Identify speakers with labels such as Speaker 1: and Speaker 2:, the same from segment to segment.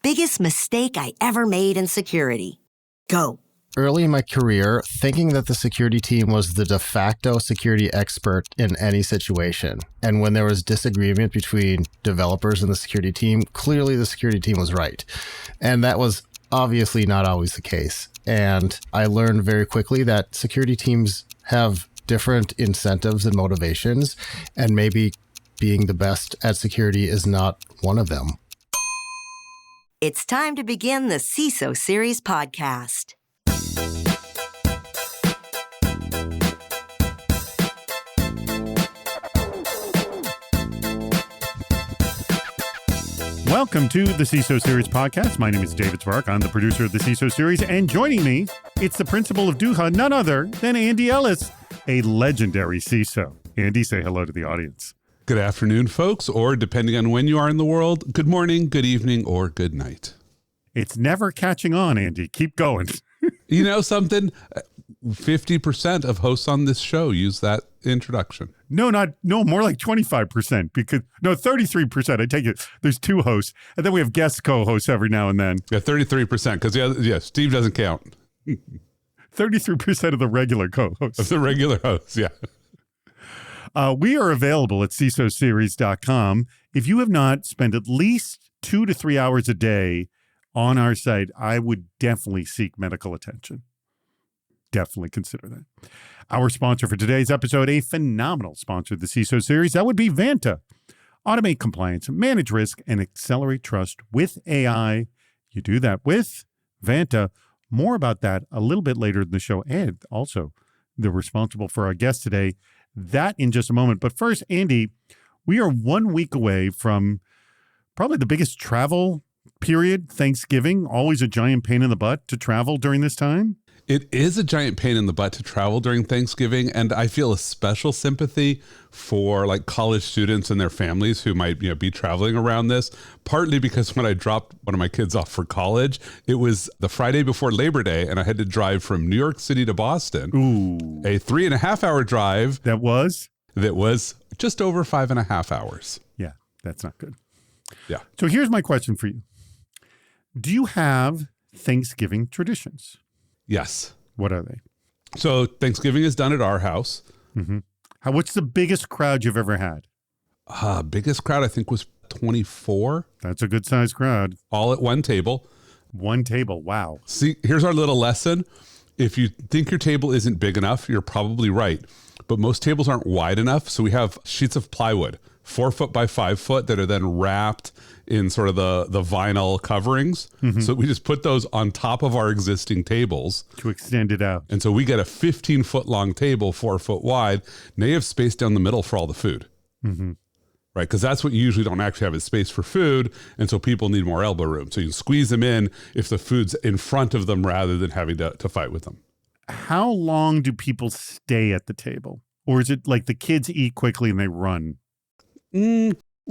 Speaker 1: biggest mistake I ever made in security. Go.
Speaker 2: Early in my career, thinking that the security team was the de facto security expert in any situation. And when there was disagreement between developers and the security team, clearly the security team was right. And that was obviously not always the case. And I learned very quickly that security teams have different incentives and motivations, and maybe being the best at security is not one of them.
Speaker 1: It's time to begin the CISO Series podcast.
Speaker 3: Welcome to the CISO Series podcast. My name is David Spark. I'm the producer of the CISO Series, and joining me, it's the principal of Duha, none other than Andy Ellis, a legendary CISO. Andy, say hello to the audience.
Speaker 4: Good afternoon, folks, or depending on when you are in the world, good morning, good evening, or good night.
Speaker 3: It's never catching on, Andy. Keep going.
Speaker 4: You know something? 50% of hosts on this show use that introduction.
Speaker 3: No, more like 25% because 33%. I take it. There's two hosts, and then we have guest co-hosts every now and then.
Speaker 4: Yeah, 33% because Steve doesn't count.
Speaker 3: 33% of the regular co-hosts.
Speaker 4: Of the regular hosts, yeah.
Speaker 3: We are available at CISOseries.com. If you have not spent at least 2 to 3 hours a day on our site, I would definitely seek medical attention. Definitely consider that. Our sponsor for today's episode, a phenomenal sponsor of the CISO series, that would be Vanta. Automate compliance, manage risk, and accelerate trust with AI. You do that with Vanta. More about that a little bit later in the show, and also they're responsible for our guest today. That in just a moment. But first, Andy, we are 1 week away from probably the biggest travel period, Thanksgiving. Always a giant pain in the butt to travel during this time.
Speaker 4: It is a giant pain in the butt to travel during Thanksgiving, and I feel a special sympathy for like college students and their families who might be traveling around this, partly because when I dropped one of my kids off for college, it was the Friday before Labor Day, and I had to drive from New York City to Boston.
Speaker 3: Ooh.
Speaker 4: A 3.5 hour drive.
Speaker 3: That was
Speaker 4: just over 5.5 hours.
Speaker 3: Yeah, that's not good.
Speaker 4: Yeah.
Speaker 3: So here's my question for you. Do you have Thanksgiving traditions?
Speaker 4: Yes.
Speaker 3: What are they?
Speaker 4: So Thanksgiving is done at our house.
Speaker 3: Mm-hmm. What's the biggest crowd you've ever had?
Speaker 4: Biggest crowd, I think, was 24.
Speaker 3: That's a good sized crowd.
Speaker 4: All at one table.
Speaker 3: One table. Wow.
Speaker 4: See, here's our little lesson. If you think your table isn't big enough, you're probably right. But most tables aren't wide enough. So we have sheets of plywood, 4 foot by 5 foot, that are then wrapped in sort of the vinyl coverings. Mm-hmm. So we just put those on top of our existing tables.
Speaker 3: To extend it out.
Speaker 4: And so we get a 15 foot long table, 4 foot wide. Now you have space down the middle for all the food. Mm-hmm. Right? Because that's what you usually don't actually have is space for food. And so people need more elbow room. So you can squeeze them in if the food's in front of them rather than having to fight with them.
Speaker 3: How long do people stay at the table? Or is it like the kids eat quickly and they run?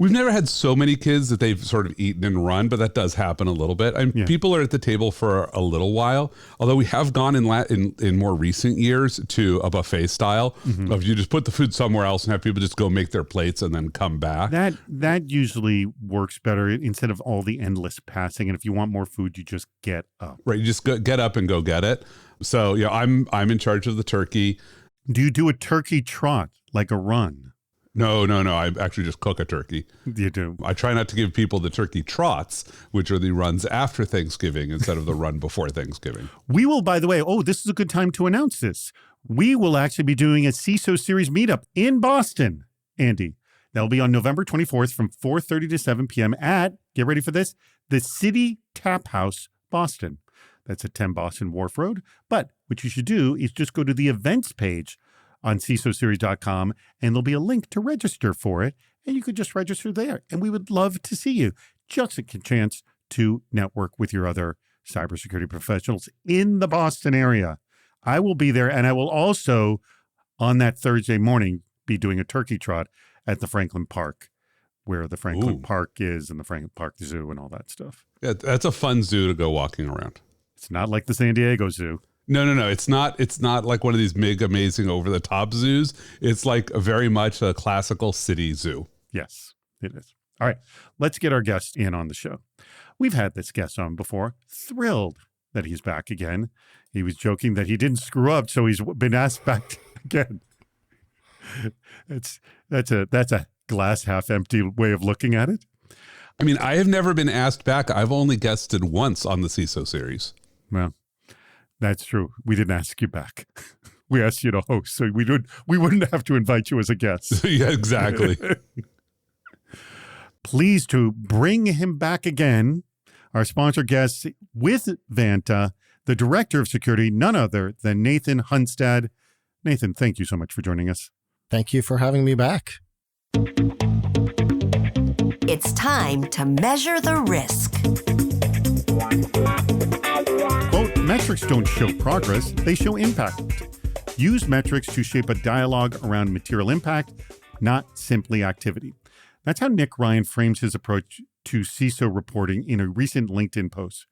Speaker 4: We've never had so many kids that they've sort of eaten and run, but that does happen a little bit. People are at the table for a little while, although we have gone in more recent years to a buffet style of you just put the food somewhere else and have people just go make their plates and then come back.
Speaker 3: That usually works better instead of all the endless passing. And if you want more food, you just get up.
Speaker 4: Right, you just get up and go get it. So I'm in charge of the turkey.
Speaker 3: Do you do a turkey trot like a run?
Speaker 4: No. I actually just cook a turkey.
Speaker 3: You do?
Speaker 4: I try not to give people the turkey trots, which are the runs after Thanksgiving instead of the run before Thanksgiving.
Speaker 3: We will, by the way, this is a good time to announce this. We will actually be doing a CISO Series meetup in Boston, Andy. That'll be on November 24th from 4:30 to 7 p.m. at, get ready for this, the City Tap House, Boston. That's at 10 Boston Wharf Road. But what you should do is just go to the events page on CISOseries.com, and there'll be a link to register for it, and you could just register there. And we would love to see you. Just a chance to network with your other cybersecurity professionals in the Boston area. I will be there, and I will also, on that Thursday morning, be doing a turkey trot at the Franklin Park, where the Franklin Park is, and the Franklin Park Zoo and all that stuff.
Speaker 4: Yeah, that's a fun zoo to go walking around.
Speaker 3: It's not like the San Diego Zoo.
Speaker 4: No. It's not like one of these big, amazing, over-the-top zoos. It's like very much a classical city zoo.
Speaker 3: Yes, it is. All right, let's get our guest in on the show. We've had this guest on before. Thrilled that he's back again. He was joking that he didn't screw up, so he's been asked back again. That's a glass half empty way of looking at it.
Speaker 4: I mean, I have never been asked back. I've only guested once on the CISO series.
Speaker 3: Well, that's true. We didn't ask you back. We asked you to host, so we wouldn't have to invite you as a guest.
Speaker 4: Yeah, exactly.
Speaker 3: Pleased to bring him back again. Our sponsor guest with Vanta, the Director of Security, none other than Nathan Hunstad. Nathan, thank you so much for joining us.
Speaker 2: Thank you for having me back.
Speaker 1: It's time to measure the risk.
Speaker 3: Quote, metrics don't show progress, they show impact. Use metrics to shape a dialogue around material impact, not simply activity. That's how Nick Ryan frames his approach to CISO reporting in a recent LinkedIn post.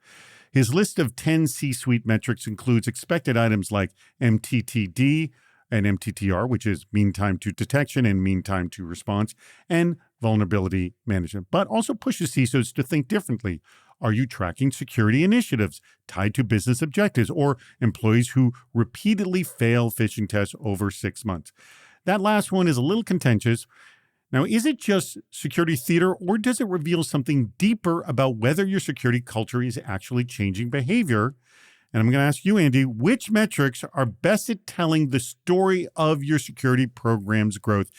Speaker 3: His list of 10 C-suite metrics includes expected items like MTTD and MTTR, which is mean time to detection and mean time to response, and vulnerability management, but also pushes CISOs to think differently. Are you tracking security initiatives tied to business objectives or employees who repeatedly fail phishing tests over 6 months? That last one is a little contentious. Now, is it just security theater, or does it reveal something deeper about whether your security culture is actually changing behavior? And I'm going to ask you, Andy, which metrics are best at telling the story of your security program's growth?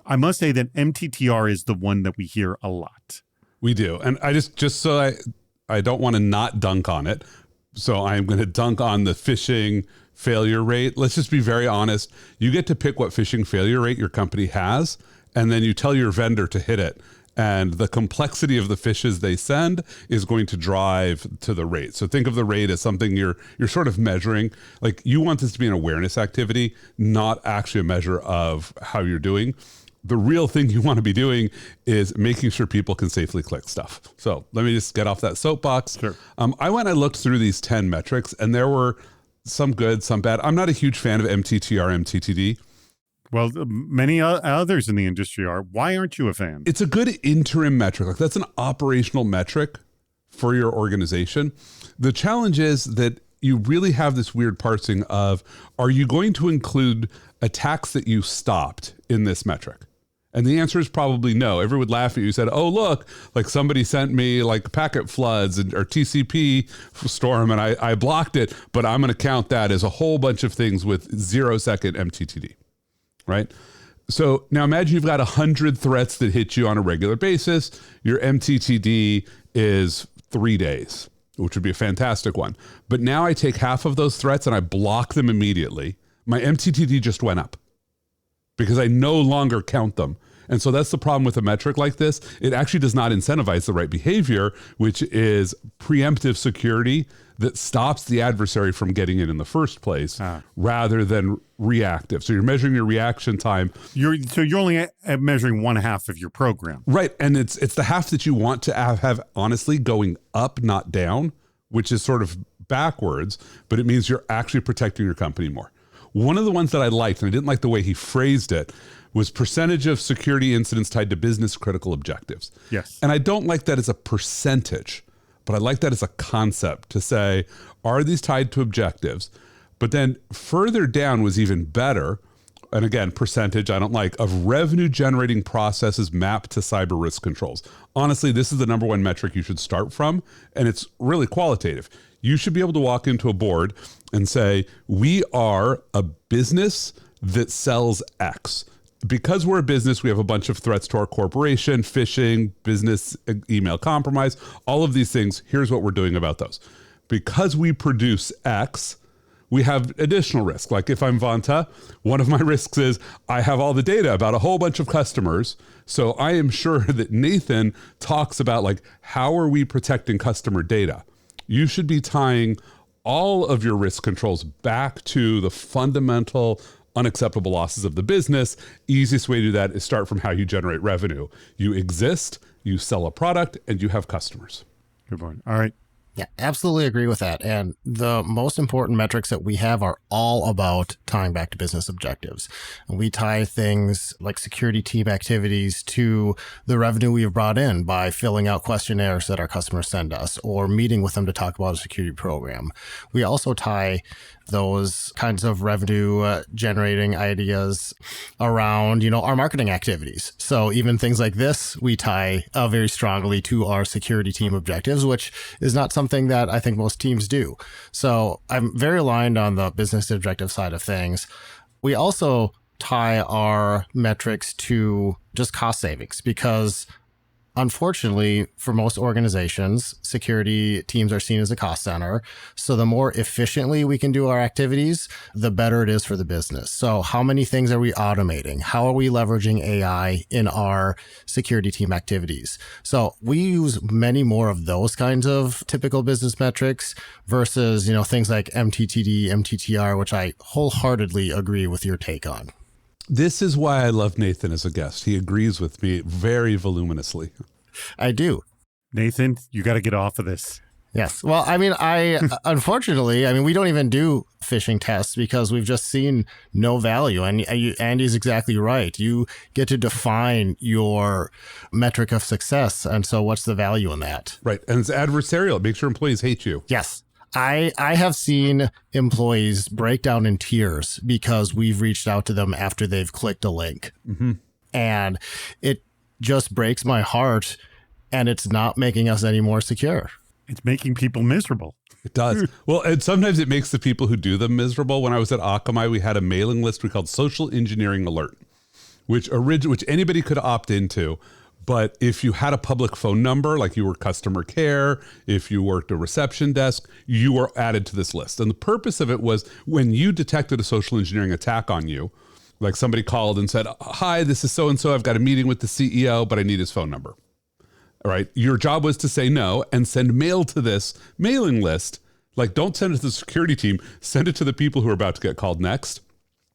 Speaker 3: I must say that MTTR is the one that we hear a lot.
Speaker 4: We do. And I just so I don't want to not dunk on it. So I'm going to dunk on the phishing failure rate. Let's just be very honest. You get to pick what phishing failure rate your company has, and then you tell your vendor to hit it. And the complexity of the fishes they send is going to drive to the rate. So think of the rate as something you're sort of measuring. Like, you want this to be an awareness activity, not actually a measure of how you're doing. The real thing you want to be doing is making sure people can safely click stuff. So let me just get off that soapbox.
Speaker 3: Sure.
Speaker 4: I went and looked through these 10 metrics, and there were some good, some bad. I'm not a huge fan of MTTR, MTTD.
Speaker 3: Well, many others in the industry are. Why aren't you a fan?
Speaker 4: It's a good interim metric. Like, that's an operational metric for your organization. The challenge is that you really have this weird parsing of, are you going to include attacks that you stopped in this metric? And the answer is probably no. Everyone would laugh at you. Said, oh, look, like somebody sent me like packet floods or TCP storm, and I blocked it, but I'm going to count that as a whole bunch of things with 0-second MTTD, right? So now imagine you've got 100 threats that hit you on a regular basis. Your MTTD is 3 days, which would be a fantastic one. But now I take half of those threats and I block them immediately. My MTTD just went up because I no longer count them. And so that's the problem with a metric like this. It actually does not incentivize the right behavior, which is preemptive security that stops the adversary from getting in the first place, rather than reactive. So you're measuring your reaction time.
Speaker 3: You're only measuring one half of your program.
Speaker 4: Right. And it's the half that you want to have honestly going up, not down, which is sort of backwards, but it means you're actually protecting your company more. One of the ones that I liked, and I didn't like the way he phrased it, was percentage of security incidents tied to business critical objectives.
Speaker 3: Yes.
Speaker 4: And I don't like that as a percentage, but I like that as a concept to say, are these tied to objectives? But then further down was even better. And again, percentage I don't like, of revenue generating processes mapped to cyber risk controls. Honestly, this is the number one metric you should start from. And it's really qualitative. You should be able to walk into a board and say, we are a business that sells X. Because we're a business, we have a bunch of threats to our corporation, phishing, business email compromise, all of these things. Here's what we're doing about those. Because we produce X, we have additional risk. Like if I'm Vanta, one of my risks is I have all the data about a whole bunch of customers. So I am sure that Nathan talks about like, how are we protecting customer data? You should be tying all of your risk controls back to the fundamental unacceptable losses of the business. Easiest way to do that is start from how you generate revenue. You exist, you sell a product, and you have customers.
Speaker 3: Good point. All right.
Speaker 2: Yeah, absolutely agree with that. And the most important metrics that we have are all about tying back to business objectives. And we tie things like security team activities to the revenue we have brought in by filling out questionnaires that our customers send us or meeting with them to talk about a security program. We also tie those kinds of revenue generating ideas around, our marketing activities. So even things like this, we tie very strongly to our security team objectives, which is not something that I think most teams do. So I'm very aligned on the business objective side of things. We also tie our metrics to just cost savings because unfortunately, for most organizations, security teams are seen as a cost center. So the more efficiently we can do our activities, the better it is for the business. So how many things are we automating? How are we leveraging AI in our security team activities? So we use many more of those kinds of typical business metrics versus, things like MTTD, MTTR, which I wholeheartedly agree with your take on.
Speaker 4: This is why I love Nathan as a guest. He agrees with me very voluminously.
Speaker 2: I do.
Speaker 3: Nathan, you got to get off of this.
Speaker 2: Yes. Well, unfortunately, we don't even do phishing tests because we've just seen no value. And Andy's exactly right. You get to define your metric of success. And so what's the value in that?
Speaker 4: Right. And it's adversarial. It makes your employees hate you.
Speaker 2: Yes. I have seen employees break down in tears because we've reached out to them after they've clicked a link. Mm-hmm. And it just breaks my heart, and it's not making us any more secure.
Speaker 3: It's making people miserable.
Speaker 4: It does. Well, and sometimes it makes the people who do them miserable. When I was at Akamai, we had a mailing list we called Social Engineering Alert, which anybody could opt into. But if you had a public phone number, like you were customer care, if you worked a reception desk, you were added to this list. And the purpose of it was when you detected a social engineering attack on you, like somebody called and said, "Hi, this is so-and-so. I've got a meeting with the CEO, but I need his phone number." All right. Your job was to say no and send mail to this mailing list. Like, don't send it to the security team. Send it to the people who are about to get called next.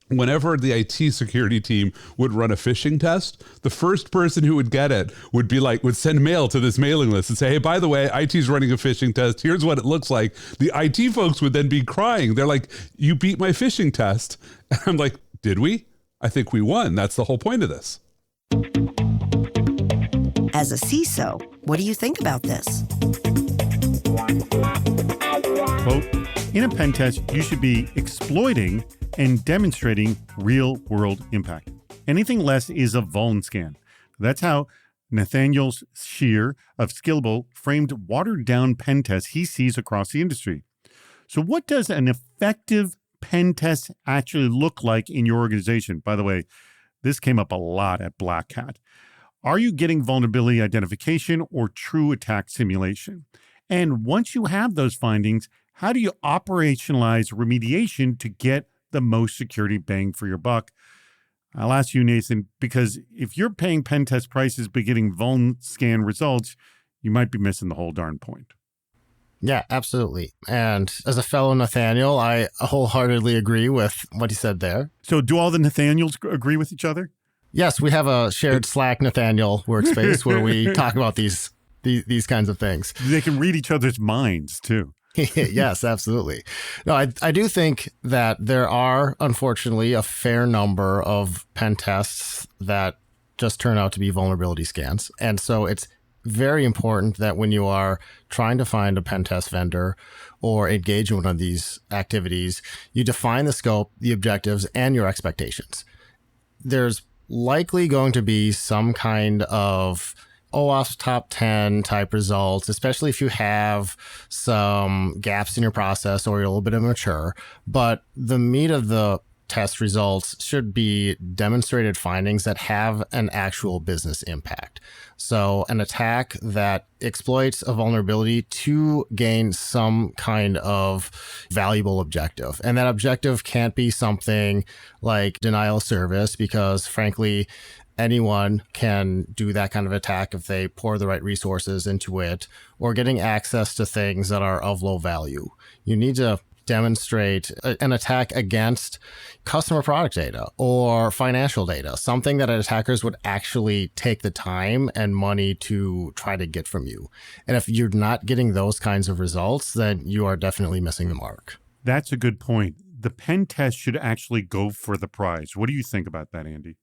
Speaker 4: Whenever the IT security team would run a phishing test, the first person who would get it would send mail to this mailing list and say, "Hey, by the way, IT's running a phishing test. Here's what it looks like." The IT folks would then be crying. They're like, "You beat my phishing test." And I'm like, "Did we? I think we won. That's the whole point of this."
Speaker 1: As a CISO, what do you think about this?
Speaker 3: Quote, in a pen test, you should be exploiting and demonstrating real-world impact. Anything less is a vuln scan. That's how Nathaniel Shear of Skillable framed watered-down pen tests he sees across the industry. So what does an effective pen test actually look like in your organization? By the way, this came up a lot at Black Hat. Are you getting vulnerability identification or true attack simulation? And once you have those findings, how do you operationalize remediation to get the most security bang for your buck? I'll ask you, Nathan, because if you're paying pen test prices but getting vuln scan results, you might be missing the whole darn point.
Speaker 2: Yeah, absolutely. And as a fellow Nathaniel, I wholeheartedly agree with what he said there.
Speaker 3: So do all the Nathaniels agree with each other?
Speaker 2: Yes, we have a shared Slack Nathaniel workspace where we talk about these kinds of things.
Speaker 3: They can read each other's minds, too.
Speaker 2: Yes, absolutely. No, I do think that there are, unfortunately, a fair number of pen tests that just turn out to be vulnerability scans. And so it's very important that when you are trying to find a pen test vendor or engage in one of these activities, you define the scope, the objectives, and your expectations. There's likely going to be some kind of OWASP top 10 type results, especially if you have some gaps in your process or you're a little bit immature. But the meat of the test results should be demonstrated findings that have an actual business impact. So an attack that exploits a vulnerability to gain some kind of valuable objective. And that objective can't be something like denial of service because, frankly, anyone can do that kind of attack if they pour the right resources into it, or getting access to things that are of low value. You need to demonstrate an attack against customer product data or financial data, something that attackers would actually take the time and money to try to get from you. And if you're not getting those kinds of results, then you are definitely missing the mark.
Speaker 3: That's a good point. The pen test should actually go for the prize. What do you think about that, Andy?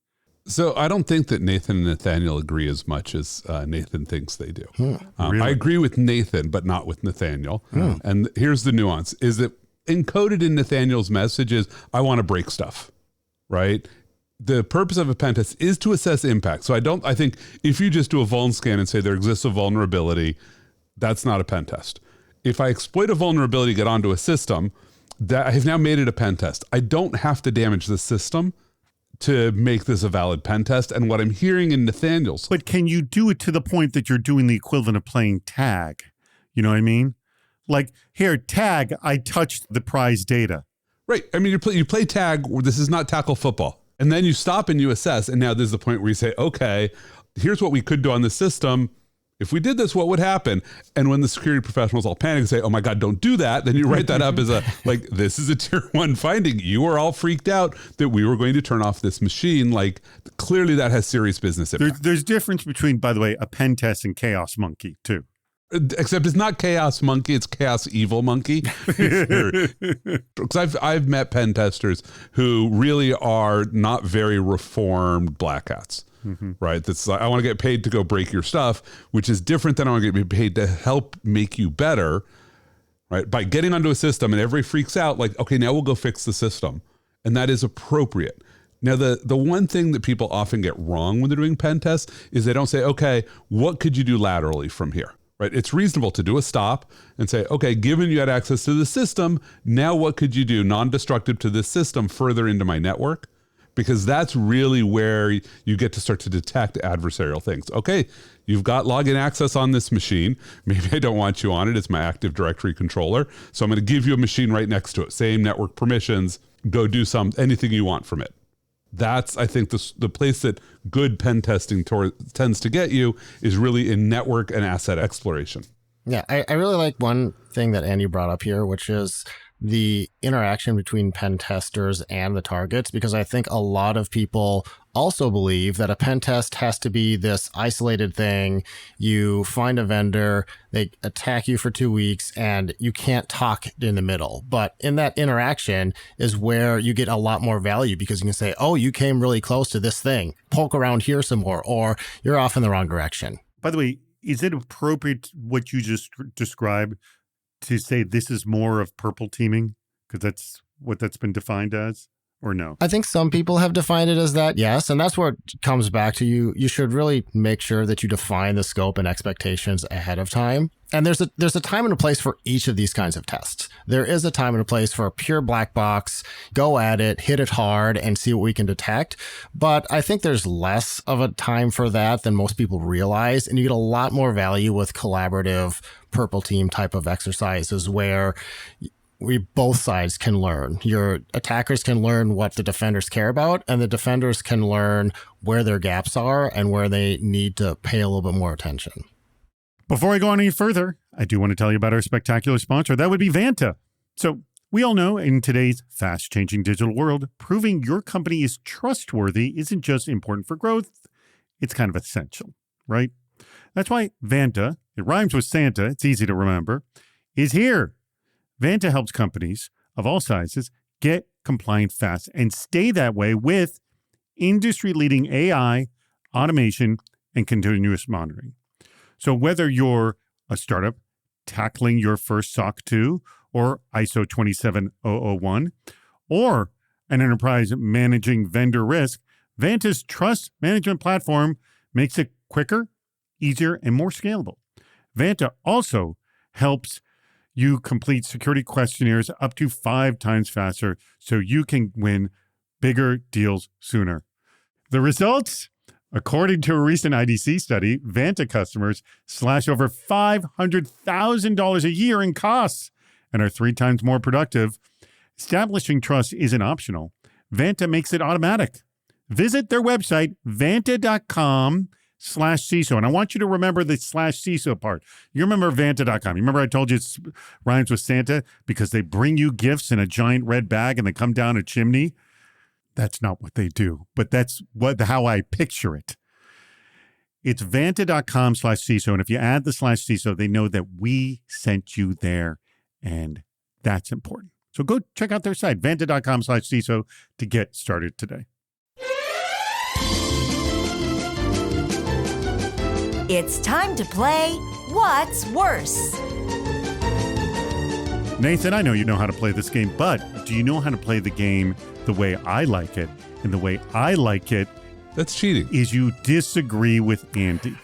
Speaker 4: So I don't think that Nathan and Nathaniel agree as much as Nathan thinks they do.
Speaker 3: Really?
Speaker 4: I agree with Nathan, but not with Nathaniel. And here's the nuance, is that encoded in Nathaniel's message is, I want to break stuff, right? The purpose of a pen test is to assess impact. So I think if you just do a vuln scan and say there exists a vulnerability, that's not a pen test. If I exploit a vulnerability, get onto a system, that I have now made it a pen test. I don't have to damage the system to make this a valid pen test. And what I'm hearing in Nathaniel's...
Speaker 3: But can you do it to the point that you're doing the equivalent of playing tag? You know what I mean? Like, here, tag, I touched the prize data.
Speaker 4: Right. I mean, you play tag, where this is not tackle football. And then you stop and you assess. And now there's the point where you say, okay, here's what we could do on the system. If we did this, what would happen? And when the security professionals all panic and say, oh my God, don't do that, then you write that up as this is a tier 1 finding. You were all freaked out that we were going to turn off this machine. Like, clearly that has serious business impact.
Speaker 3: There's difference between, by the way, a pen test and Chaos Monkey, too.
Speaker 4: Except it's not Chaos Monkey, it's Chaos Evil Monkey. Because I've met pen testers who really are not very reformed black hats. Right. That's like, I want to get paid to go break your stuff, which is different than I want to get paid to help make you better. Right. By getting onto a system and everybody freaks out, like, okay, now we'll go fix the system. And that is appropriate. Now, the one thing that people often get wrong when they're doing pen tests is they don't say, okay, what could you do laterally from here? Right. It's reasonable to do a stop and say, okay, given you had access to the system, now what could you do non-destructive to this system further into my network? Because that's really where you get to start to detect adversarial things. Okay, you've got login access on this machine. Maybe I don't want you on it. It's my Active Directory controller. So I'm going to give you a machine right next to it. Same network permissions. Go do anything you want from it. That's, I think, the place that good pen testing tends to get you is really in network and asset exploration.
Speaker 2: Yeah, I really like one thing that Andy brought up here, which is the interaction between pen testers and the targets, because I think a lot of people also believe that a pen test has to be this isolated thing. You find a vendor, they attack you for 2 weeks, and you can't talk in the middle. But in that interaction is where you get a lot more value, because you can say, oh, you came really close to this thing. Poke around here some more, or you're off in the wrong direction.
Speaker 3: By the way, is it appropriate what you just described to say this is more of purple teaming? Because that's what that's been defined as, or no? I
Speaker 2: think some people have defined it as that, yes. And that's where it comes back to you should really make sure that you define the scope and expectations ahead of time. And there's a time and a place for each of these kinds of tests. There is a time and a place for a pure black box, go at it, hit it hard, and see what we can detect. But I think there's less of a time for that than most people realize. And you get a lot more value with collaborative purple team type of exercises where both sides can learn. Your attackers can learn what the defenders care about, and the defenders can learn where their gaps are and where they need to pay a little bit more attention.
Speaker 3: Before I go on any further, I do want to tell you about our spectacular sponsor. That would be Vanta. So we all know in today's fast-changing digital world, proving your company is trustworthy isn't just important for growth, it's kind of essential, right? That's why Vanta, it rhymes with Santa, it's easy to remember, is here. Vanta helps companies of all sizes get compliant fast and stay that way with industry-leading AI, automation, and continuous monitoring. So whether you're a startup tackling your first SOC 2 or ISO 27001, or an enterprise managing vendor risk, Vanta's trust management platform makes it quicker, easier, and more scalable. Vanta also helps you complete security questionnaires up to 5 times faster so you can win bigger deals sooner. The results? According to a recent IDC study, Vanta customers slash over $500,000 a year in costs and are 3 times more productive. Establishing trust isn't optional. Vanta makes it automatic. Visit their website, vanta.com, Vanta.com/CISO. And I want you to remember the /CISO part. You remember Vanta.com. You remember I told you it rhymes with Santa because they bring you gifts in a giant red bag and they come down a chimney? That's not what they do, but that's how I picture it. It's Vanta.com/CISO. And if you add the /CISO, they know that we sent you there. And that's important. So go check out their site, Vanta.com/CISO, to get started today.
Speaker 1: It's time to play What's Worse?
Speaker 3: Nathan, I know you know how to play this game, but do you know how to play the game the way I like it? And the way I like it,
Speaker 4: that's cheating,
Speaker 3: is you disagree with Andy.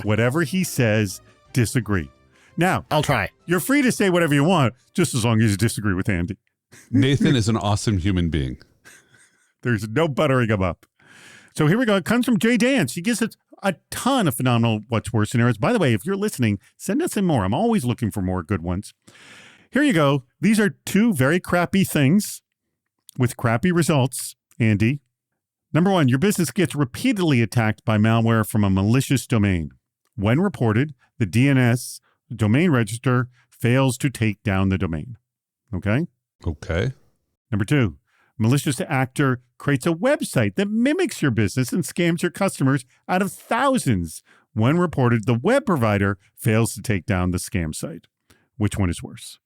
Speaker 3: Whatever he says, disagree. Now,
Speaker 2: I'll try.
Speaker 3: You're free to say whatever you want, just as long as you disagree with Andy.
Speaker 4: Nathan is an awesome human being.
Speaker 3: There's no buttering him up. So here we go. It comes from Jay Dance. He gives us a ton of phenomenal What's Worse scenarios. By the way, if you're listening, send us in more. I'm always looking for more good ones. Here you go. These are two very crappy things with crappy results, Andy. Number one, your business gets repeatedly attacked by malware from a malicious domain. When reported, the DNS domain register fails to take down the domain. Okay?
Speaker 4: Okay.
Speaker 3: Number two, malicious actor creates a website that mimics your business and scams your customers out of thousands. When reported, the web provider fails to take down the scam site. Which one is worse?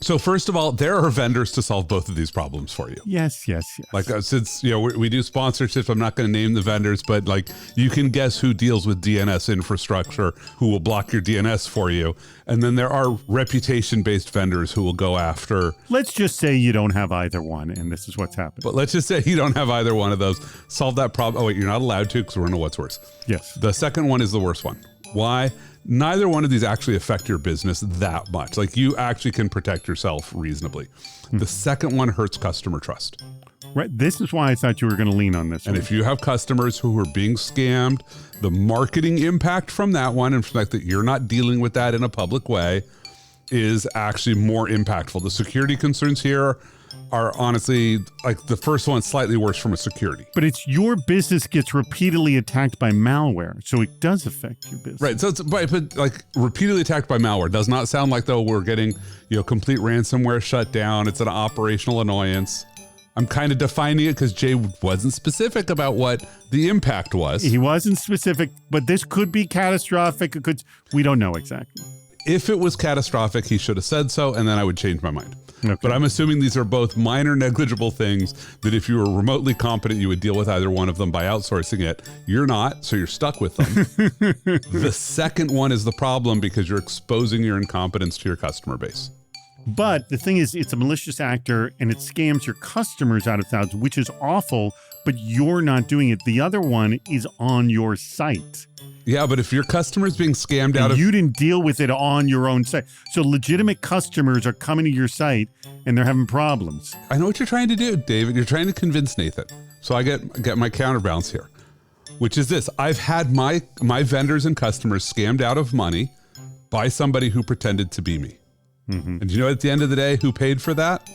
Speaker 4: So first of all, there are vendors to solve both of these problems for you.
Speaker 3: Yes.
Speaker 4: Like since we do sponsorships, I'm not going to name the vendors, but like you can guess who deals with DNS infrastructure, who will block your DNS for you. And then there are reputation-based vendors who will go after.
Speaker 3: Let's just say you don't have either one, and this is what's happened.
Speaker 4: But let's just say you don't have either one of those. Solve that problem. Oh wait, you're not allowed to because we're into What's Worse.
Speaker 3: Yes.
Speaker 4: The second one is the worst one. Why? Neither one of these actually affect your business that much. Like you actually can protect yourself reasonably. The second one hurts customer trust.
Speaker 3: Right. This is why I thought you were going to lean on this.
Speaker 4: And if you have customers who are being scammed, the marketing impact from that one, and from the fact that you're not dealing with that in a public way, is actually more impactful. The security concerns here are honestly, like the first one, slightly worse from a security.
Speaker 3: But it's your business gets repeatedly attacked by malware, so it does affect your business.
Speaker 4: Right. So it's but like repeatedly attacked by malware does not sound like though we're getting complete ransomware shut down. It's an operational annoyance. I'm kind of defining it because Jay wasn't specific about what the impact was.
Speaker 3: He wasn't specific, but this could be catastrophic. We don't know exactly.
Speaker 4: If it was catastrophic, he should have said so, and then I would change my mind.
Speaker 3: Okay.
Speaker 4: But I'm assuming these are both minor negligible things that if you were remotely competent, you would deal with either one of them by outsourcing it. You're not, so you're stuck with them. The second one is the problem because you're exposing your incompetence to your customer base.
Speaker 3: But the thing is, it's a malicious actor and it scams your customers out of thousands, which is awful, but you're not doing it. The other one is on your site.
Speaker 4: Yeah, but if your customer's being scammed out of...
Speaker 3: You didn't deal with it on your own site. So legitimate customers are coming to your site and they're having problems.
Speaker 4: I know what you're trying to do, David. You're trying to convince Nathan. So I get my counterbalance here, which is this. I've had my vendors and customers scammed out of money by somebody who pretended to be me. Mm-hmm. And you know, at the end of the day, who paid for that?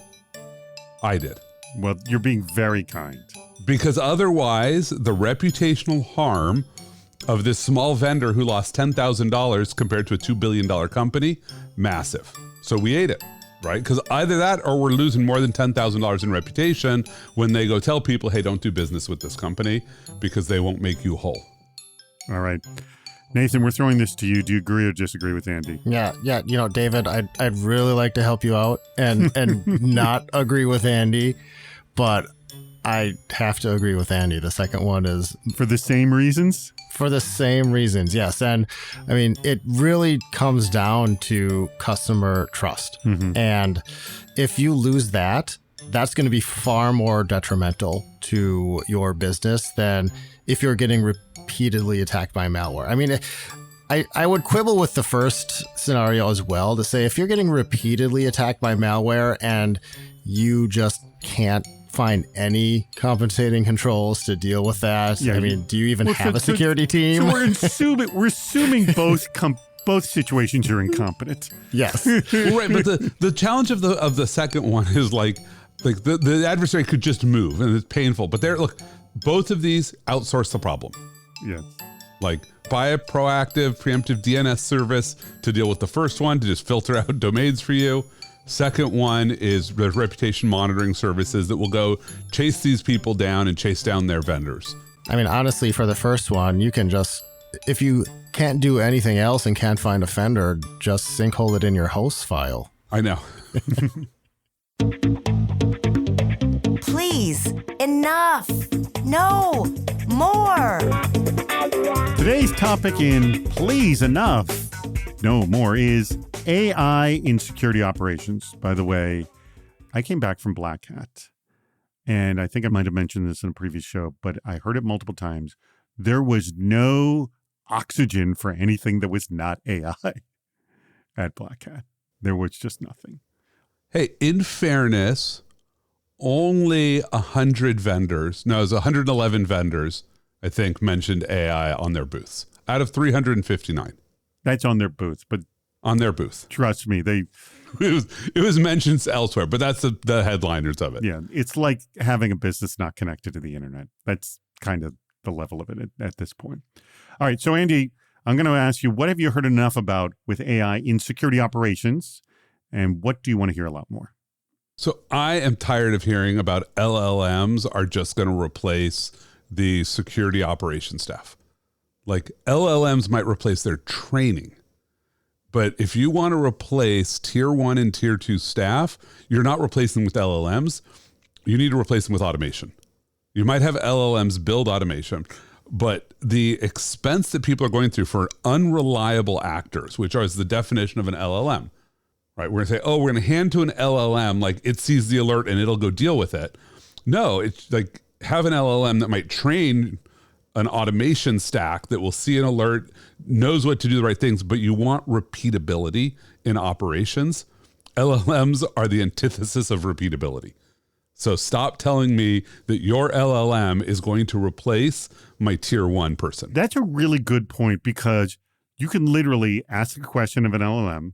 Speaker 4: I did.
Speaker 3: Well, you're being very kind.
Speaker 4: Because otherwise, the reputational harm of this small vendor who lost $10,000 compared to a $2 billion company, massive. So we ate it, right? Because either that or we're losing more than $10,000 in reputation when they go tell people, hey, don't do business with this company because they won't make you whole.
Speaker 3: All right. Nathan, we're throwing this to you. Do you agree or disagree with Andy?
Speaker 2: Yeah. You know, David, I'd really like to help you out and not agree with Andy, but I have to agree with Andy. The second one is...
Speaker 3: For the same reasons?
Speaker 2: For the same reasons, yes. And I mean, it really comes down to customer trust. Mm-hmm. And if you lose that, that's going to be far more detrimental to your business than if you're getting repeatedly attacked by malware. I mean, I would quibble with the first scenario as well to say if you're getting repeatedly attacked by malware and you just can't find any compensating controls to deal with that. Yeah, I mean, do you even have a security team?
Speaker 3: So we're assuming both situations are incompetent.
Speaker 2: Yes.
Speaker 4: Well, right, but the challenge of the second one is like the adversary could just move and it's painful. But look, both of these outsource the problem.
Speaker 3: Yes.
Speaker 4: Like buy a proactive, preemptive DNS service to deal with the first one, to just filter out domains for you. Second one is the reputation monitoring services that will go chase these people down and chase down their vendors.
Speaker 2: I mean, honestly, for the first one, you can just, if you can't do anything else and can't find a vendor, just sinkhole it in your host file.
Speaker 4: I know.
Speaker 1: Please, enough. No, more.
Speaker 3: Today's topic in Please Enough, No More is AI in security operations. By the way, I came back from Black Hat, and I think I might have mentioned this in a previous show, but I heard it multiple times. There was no oxygen for anything that was not AI at Black Hat. There was just nothing.
Speaker 4: Hey, in fairness, only 100 vendors, no, it was 111 vendors, I think, mentioned AI on their booths out of 359.
Speaker 3: That's on their booth, but
Speaker 4: on their booth.
Speaker 3: Trust me,
Speaker 4: it was mentioned elsewhere, but that's the headliners of it.
Speaker 3: Yeah, it's like having a business not connected to the internet. That's kind of the level of it at this point. All right, so Andy, I'm going to ask you, what have you heard enough about with AI in security operations, and what do you want to hear a lot more?
Speaker 4: So I am tired of hearing about LLMs are just going to replace the security operations staff. Like LLMs might replace their training. But if you want to replace tier 1 and tier 2 staff, you're not replacing them with LLMs. You need to replace them with automation. You might have LLMs build automation, but the expense that people are going through for unreliable actors, which is the definition of an LLM, right? We're going to say, oh, we're going to hand to an LLM, like it sees the alert and it'll go deal with it. No, it's like have an LLM that might train an automation stack that will see an alert, knows what to do the right things, but you want repeatability in operations. LLMs are the antithesis of repeatability. So stop telling me that your LLM is going to replace my tier 1 person.
Speaker 3: That's a really good point, because you can literally ask a question of an LLM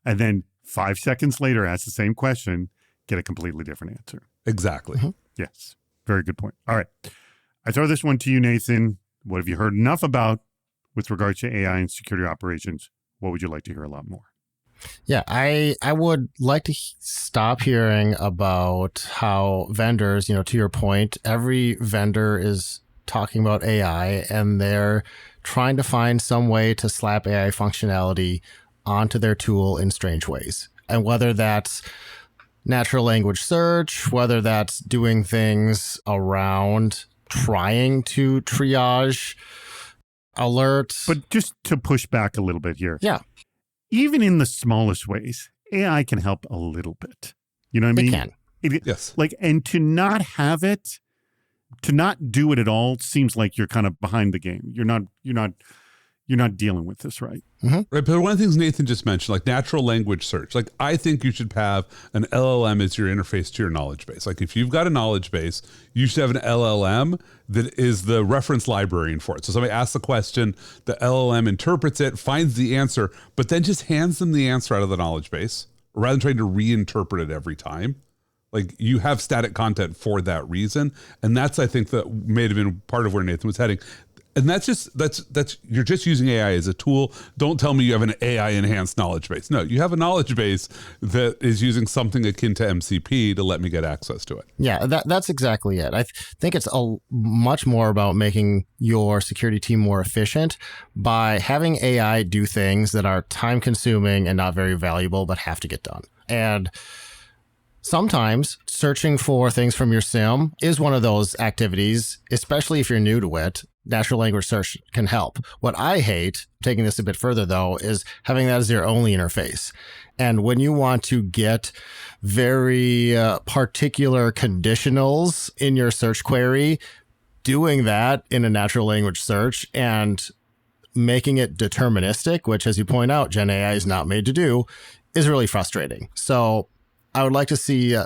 Speaker 3: and then 5 seconds later ask the same question, get a completely different answer.
Speaker 4: Exactly.
Speaker 2: Mm-hmm.
Speaker 3: Yes. Very good point. All right. I throw this one to you, Nathan. What have you heard enough about with regards to AI and security operations? What would you like to hear a lot more?
Speaker 2: Yeah, I would like to stop hearing about how vendors, to your point, every vendor is talking about AI and they're trying to find some way to slap AI functionality onto their tool in strange ways. And whether that's natural language search, whether that's doing things around trying to triage alerts.
Speaker 3: But just to push back a little bit here.
Speaker 2: Yeah.
Speaker 3: Even in the smallest ways, AI can help a little bit. You know what I mean?
Speaker 2: It can.
Speaker 4: Yes.
Speaker 3: Like, and to not have it, to not do it at all seems like you're kind of behind the game. You're not dealing with this right.
Speaker 2: Mm-hmm.
Speaker 4: Right. But one of the things Nathan just mentioned, like natural language search, like I think you should have an LLM as your interface to your knowledge base. Like if you've got a knowledge base, you should have an LLM that is the reference librarian for it. So somebody asks a question, the LLM interprets it, finds the answer, but then just hands them the answer out of the knowledge base rather than trying to reinterpret it every time. Like you have static content for that reason. And that's, I think, that may have been part of where Nathan was heading. And that's you're just using AI as a tool. Don't tell me you have an AI enhanced knowledge base. No, you have a knowledge base that is using something akin to MCP to let me get access to it.
Speaker 2: Yeah, that's exactly it. I think it's much more about making your security team more efficient by having AI do things that are time consuming and not very valuable, but have to get done. And sometimes searching for things from your SIM is one of those activities, especially if you're new to it. Natural language search can help. What I hate, taking this a bit further though, is having that as your only interface. And when you want to get very particular conditionals in your search query, doing that in a natural language search and making it deterministic, which, as you point out, Gen AI is not made to do, is really frustrating. So I would like to see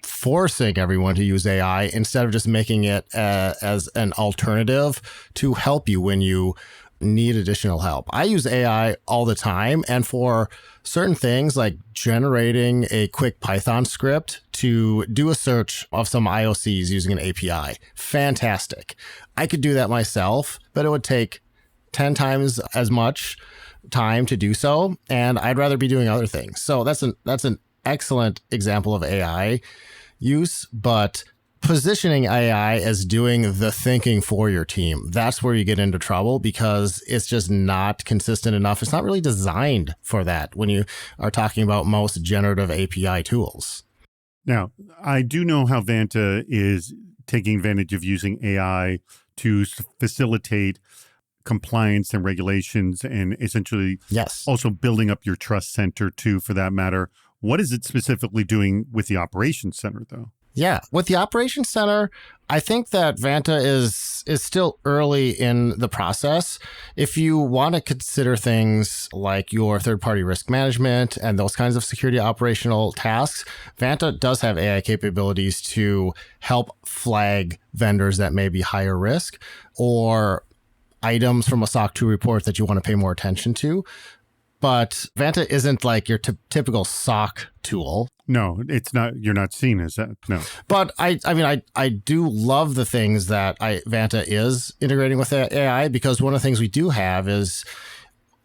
Speaker 2: forcing everyone to use AI instead of just making it as an alternative to help you when you need additional help. I use AI all the time, and for certain things like generating a quick Python script to do a search of some IOCs using an API, fantastic. I could do that myself, but it would take 10 times as much time to do so, and I'd rather be doing other things. So that's an excellent example of AI use, but positioning AI as doing the thinking for your team, that's where you get into trouble because it's just not consistent enough. It's not really designed for that when you are talking about most generative API tools.
Speaker 3: Now, I do know how Vanta is taking advantage of using AI to facilitate compliance and regulations and essentially also building up your trust center too, for that matter. What is it specifically doing with the operations center though?
Speaker 2: Yeah, with the operations center, I think that Vanta is still early in the process. If you want to consider things like your third-party risk management and those kinds of security operational tasks, Vanta does have AI capabilities to help flag vendors that may be higher risk or items from a SOC 2 report that you want to pay more attention to. But Vanta isn't like your typical SOC tool.
Speaker 3: No, it's not. You're not seen as that. No.
Speaker 2: But I do love the things that Vanta is integrating with AI, because one of the things we do have is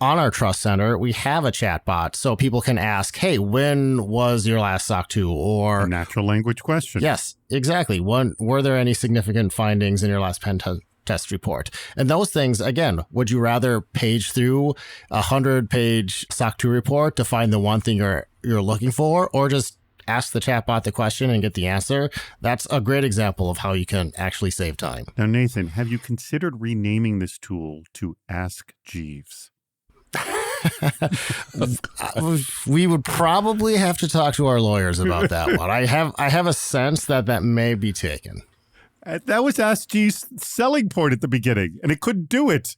Speaker 2: on our Trust Center, we have a chatbot. So people can ask, hey, when was your last SOC 2? Or
Speaker 3: a natural language question.
Speaker 2: Yes, exactly. Were there any significant findings in your last pen test report? And those things, again, would you rather page through a 100-page SOC 2 report to find the one thing you're looking for, or just ask the chatbot the question and get the answer? That's a great example of how you can actually save time.
Speaker 3: Now, Nathan, have you considered renaming this tool to Ask Jeeves?
Speaker 2: We would probably have to talk to our lawyers about that one. I have a sense that may be taken.
Speaker 3: That was Ask Jeeves' selling point at the beginning, and it couldn't do it.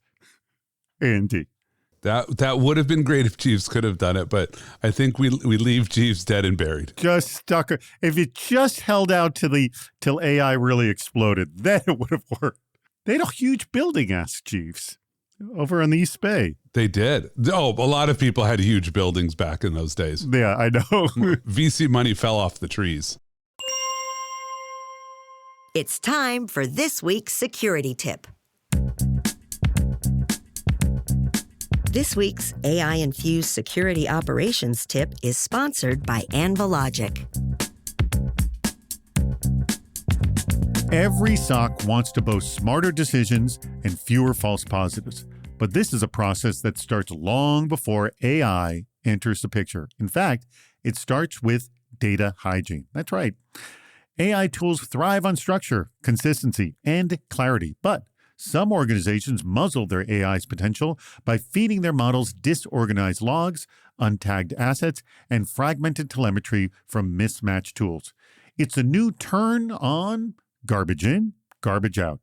Speaker 3: Andy.
Speaker 4: That would have been great if Jeeves could have done it, but I think we leave Jeeves dead and buried.
Speaker 3: Just stuck. If it just held out till AI really exploded, then it would have worked. They had a huge building, Ask Jeeves, over on the East Bay.
Speaker 4: They did. Oh, a lot of people had huge buildings back in those days.
Speaker 3: Yeah, I know.
Speaker 4: VC money fell off the trees.
Speaker 1: It's time for this week's security tip. This week's AI-infused security operations tip is sponsored by Anvalogic.
Speaker 3: Every SOC wants to boast smarter decisions and fewer false positives. But this is a process that starts long before AI enters the picture. In fact, it starts with data hygiene. That's right. AI tools thrive on structure, consistency, and clarity. But some organizations muzzle their AI's potential by feeding their models disorganized logs, untagged assets, and fragmented telemetry from mismatched tools. It's a new turn on garbage in, garbage out.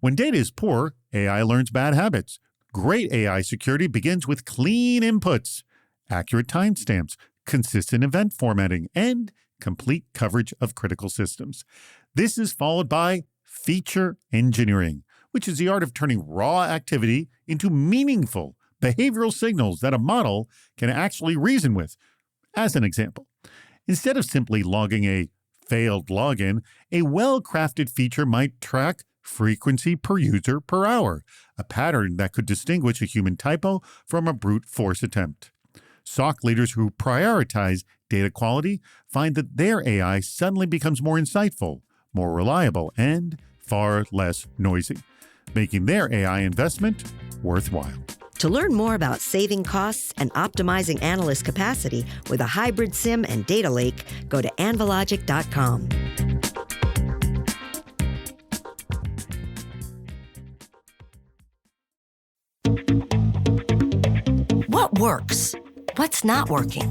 Speaker 3: When data is poor, AI learns bad habits. Great AI security begins with clean inputs, accurate timestamps, consistent event formatting, and complete coverage of critical systems. This is followed by feature engineering, which is the art of turning raw activity into meaningful behavioral signals that a model can actually reason with. As an example, instead of simply logging a failed login, a well-crafted feature might track frequency per user per hour, a pattern that could distinguish a human typo from a brute force attempt. SOC leaders who prioritize data quality find that their AI suddenly becomes more insightful, more reliable, and far less noisy, making their AI investment worthwhile.
Speaker 1: To learn more about saving costs and optimizing analyst capacity with a hybrid SIM and data lake, go to anvalogic.com. What works? What's not working?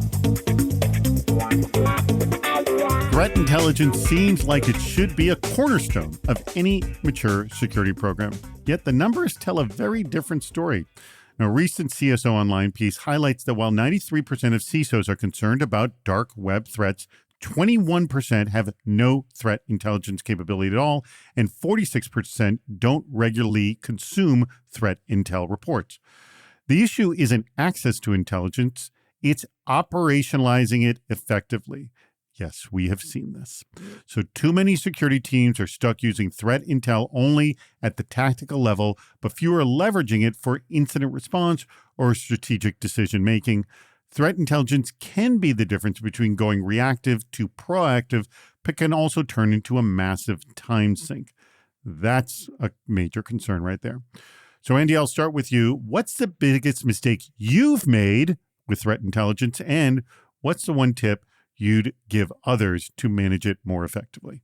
Speaker 3: Threat intelligence seems like it should be a cornerstone of any mature security program. Yet the numbers tell a very different story. A recent CSO Online piece highlights that while 93% of CISOs are concerned about dark web threats, 21% have no threat intelligence capability at all, and 46% don't regularly consume threat intel reports. The issue isn't access to intelligence, it's operationalizing it effectively. Yes, we have seen this. So too many security teams are stuck using threat intel only at the tactical level, but few are leveraging it for incident response or strategic decision making. Threat intelligence can be the difference between going reactive to proactive, but can also turn into a massive time sink. That's a major concern right there. So Andy, I'll start with you. What's the biggest mistake you've made with threat intelligence, and what's the one tip you'd give others to manage it more effectively?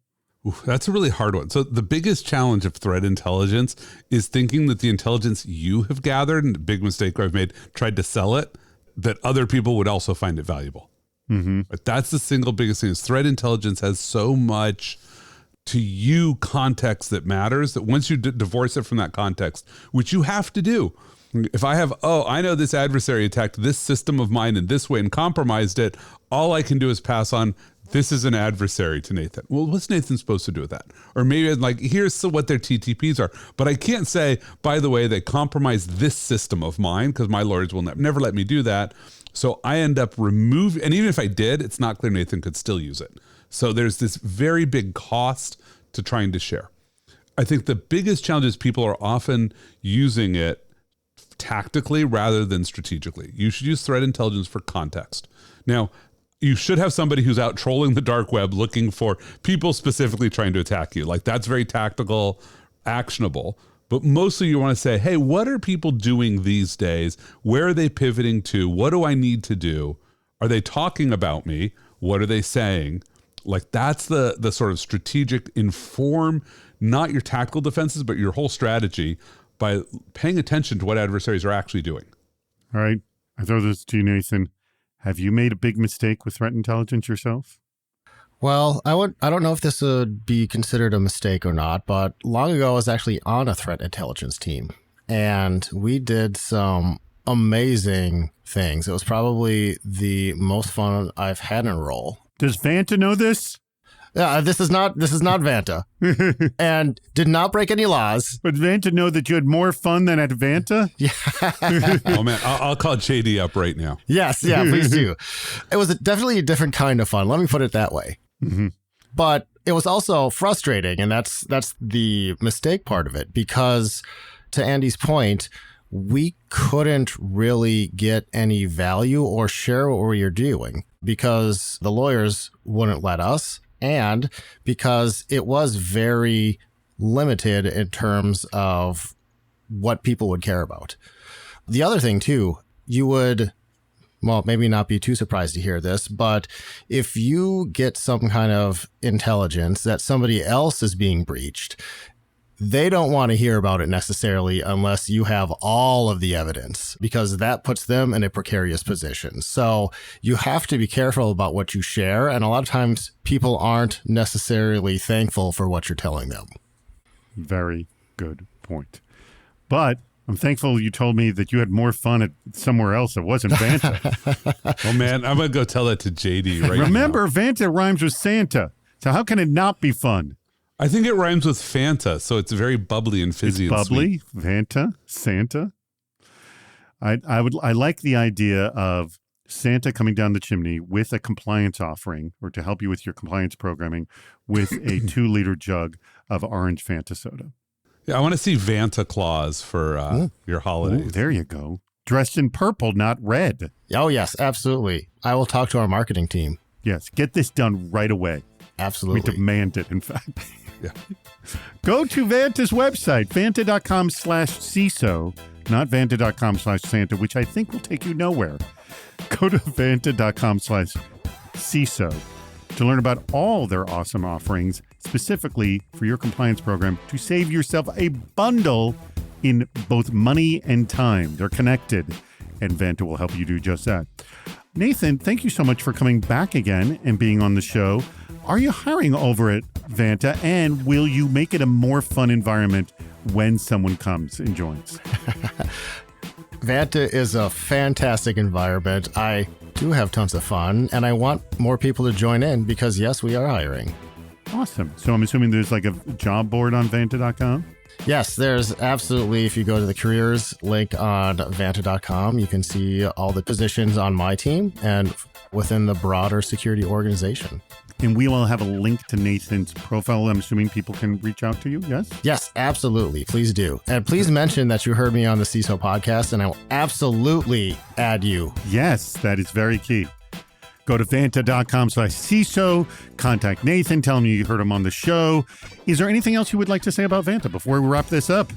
Speaker 4: Ooh, that's a really hard one. So the biggest challenge of threat intelligence is thinking that the intelligence you have gathered, and the big mistake I've made, tried to sell it, that other people would also find it valuable.
Speaker 3: Mm-hmm.
Speaker 4: But that's the single biggest thing is threat intelligence has so much to you context that matters that once you divorce it from that context, which you have to do. If I have, I know this adversary attacked this system of mine in this way and compromised it, all I can do is pass on, this is an adversary to Nathan. Well, what's Nathan supposed to do with that? Or maybe like, here's what their TTPs are. But I can't say, by the way, they compromised this system of mine because my lawyers will never let me do that. So I end up removing, and even if I did, it's not clear Nathan could still use it. So there's this very big cost to trying to share. I think the biggest challenge is people are often using it tactically rather than strategically. You should use threat intelligence for context. Now, you should have somebody who's out trolling the dark web looking for people specifically trying to attack you. Like that's very tactical, actionable. But mostly you want to say, hey, what are people doing these days? Where are they pivoting to? What do I need to do? Are they talking about me? What are they saying? Like that's the sort of strategic inform, not your tactical defenses, but your whole strategy by paying attention to what adversaries are actually doing.
Speaker 3: All right. I throw this to you, Nathan. Have you made a big mistake with threat intelligence yourself?
Speaker 2: Well, I don't know if this would be considered a mistake or not, but long ago I was actually on a threat intelligence team, and we did some amazing things. It was probably the most fun I've had in a role.
Speaker 3: Does Vanta know this?
Speaker 2: Yeah, this is not Vanta, and did not break any laws.
Speaker 3: But Vanta know that you had more fun than at Vanta?
Speaker 2: Yeah.
Speaker 4: Oh man, I'll call JD up right now.
Speaker 2: Yes, yeah, please do. It was definitely a different kind of fun. Let me put it that way.
Speaker 3: Mm-hmm.
Speaker 2: But it was also frustrating, and that's the mistake part of it, because to Andy's point, we couldn't really get any value or share what we were doing because the lawyers wouldn't let us. And because it was very limited in terms of what people would care about. The other thing, too, you would, well, maybe not be too surprised to hear this, but if you get some kind of intelligence that somebody else is being breached, they don't want to hear about it necessarily unless you have all of the evidence, because that puts them in a precarious position. So you have to be careful about what you share. And a lot of times people aren't necessarily thankful for what you're telling them.
Speaker 3: Very good point. But I'm thankful you told me that you had more fun at somewhere else that wasn't Vanta.
Speaker 4: Oh man, I'm going to go tell that to JD right now.
Speaker 3: Remember, Vanta rhymes with Santa. So how can it not be fun?
Speaker 4: I think it rhymes with Fanta, so it's very bubbly and fizzy.
Speaker 3: It's bubbly,
Speaker 4: and sweet.
Speaker 3: Vanta, Santa. I like the idea of Santa coming down the chimney with a compliance offering, or to help you with your compliance programming, with a 2-liter jug of orange Fanta soda.
Speaker 4: Yeah, I want to see Vanta Claus for your holidays.
Speaker 3: Ooh, there you go. Dressed in purple, not red.
Speaker 2: Oh, yes, absolutely. I will talk to our marketing team.
Speaker 3: Yes, get this done right away.
Speaker 2: Absolutely.
Speaker 3: We demand it, in fact.
Speaker 4: Yeah.
Speaker 3: Go to Vanta's website, vanta.com/CISO, not vanta.com/Santa, which I think will take you nowhere. Go to vanta.com/CISO to learn about all their awesome offerings, specifically for your compliance program, to save yourself a bundle in both money and time. They're connected, and Vanta will help you do just that. Nathan, thank you so much for coming back again and being on the show. Are you hiring over at Vanta, and will you make it a more fun environment when someone comes and joins?
Speaker 2: Vanta is a fantastic environment. I do have tons of fun, and I want more people to join in because, yes, we are hiring.
Speaker 3: Awesome. So I'm assuming there's like a job board on Vanta.com?
Speaker 2: Yes, there's absolutely. If you go to the careers link on Vanta.com, you can see all the positions on my team. And within the broader security organization.
Speaker 3: And we will have a link to Nathan's profile. I'm assuming people can reach out to you, yes?
Speaker 2: Yes, absolutely. Please do. And please mention that you heard me on the CISO podcast, and I will absolutely add you.
Speaker 3: Yes, that is very key. Go to vanta.com/CISO, contact Nathan, tell him you heard him on the show. Is there anything else you would like to say about Vanta before we wrap this up?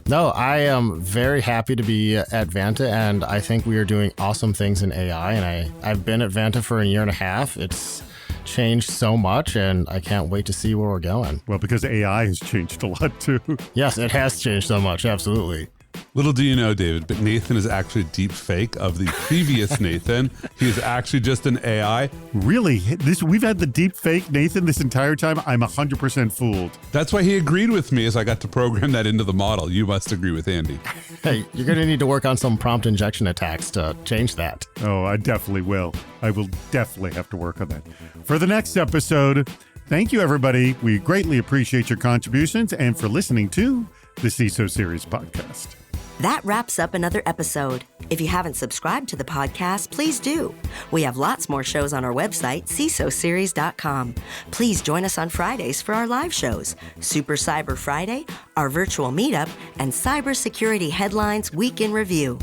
Speaker 2: No, I am very happy to be at Vanta, and I think we are doing awesome things in AI. And I've been at Vanta for a year and a half. It's changed so much, and I can't wait to see where we're going.
Speaker 3: Well, because AI has changed a lot too.
Speaker 2: Yes, it has changed so much. Absolutely.
Speaker 4: Little do you know, David, but Nathan is actually a deep fake of the previous Nathan. He is actually just an AI.
Speaker 3: Really? We've had the deep fake Nathan this entire time? I'm 100% fooled.
Speaker 4: That's why he agreed with me as I got to program that into the model. You must agree with Andy.
Speaker 2: Hey, you're going to need to work on some prompt injection attacks to change that.
Speaker 3: Oh, I definitely will. I will definitely have to work on that. For the next episode, thank you, everybody. We greatly appreciate your contributions and for listening to the CISO Series podcast.
Speaker 1: That wraps up another episode. If you haven't subscribed to the podcast, please do. We have lots more shows on our website, CISOseries.com. Please join us on Fridays for our live shows, Super Cyber Friday, our virtual meetup, and Cybersecurity Headlines Week in Review.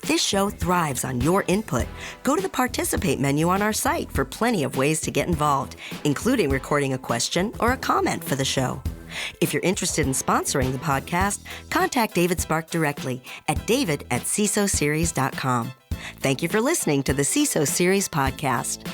Speaker 1: This show thrives on your input. Go to the Participate menu on our site for plenty of ways to get involved, including recording a question or a comment for the show. If you're interested in sponsoring the podcast, contact David Spark directly at david@cisoseries.com. Thank you for listening to the CISO Series podcast.